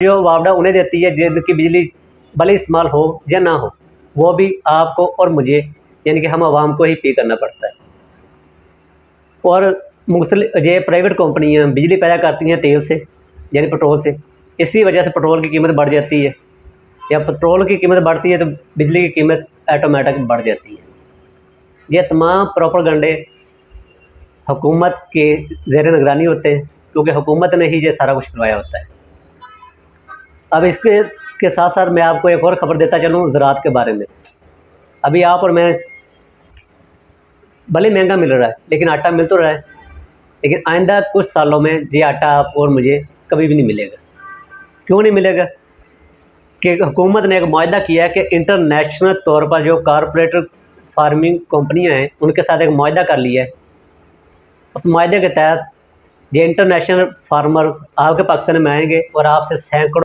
जो मुआवजा उन्हें देती है जिनकी बिजली भले इस्तेमाल हो या ना हो, वो भी आपको और मुझे यानी कि हम आवाम को ही पे करना पड़ता है। और ये प्राइवेट कंपनियाँ बिजली पैदा करती हैं तेल से यानी पेट्रोल से, इसी वजह से पेट्रोल की कीमत बढ़ जाती है, या पेट्रोल की कीमत बढ़ती है तो बिजली की कीमत ऑटोमेटिक बढ़ जाती है। ये तमाम प्रोपेगेंडे हुकूमत के ज़ेर निगरानी होते हैं, क्योंकि हुकूमत ने ही ये सारा कुछ करवाया होता है। अब इसके साथ साथ मैं आपको एक और ख़बर देता चलूँ ज़राअत के बारे में। अभी आप और मैं, भले महंगा मिल रहा है लेकिन आटा मिल तो रहा है, लेकिन आइंदा कुछ सालों में ये आटा आप और मुझे कभी भी नहीं मिलेगा। क्यों नहीं मिलेगा? कि हुकूमत ने एक मुआहदा किया है कि इंटरनेशनल तौर पर जो कॉरपोरेट फार्मिंग कंपनियां हैं उनके साथ एक मुआहदा कर लिया है। उस मुआहदे के तहत ये इंटरनेशनल फार्मर आपके पाकिस्तान में आएंगे और आपसे सैकड़ों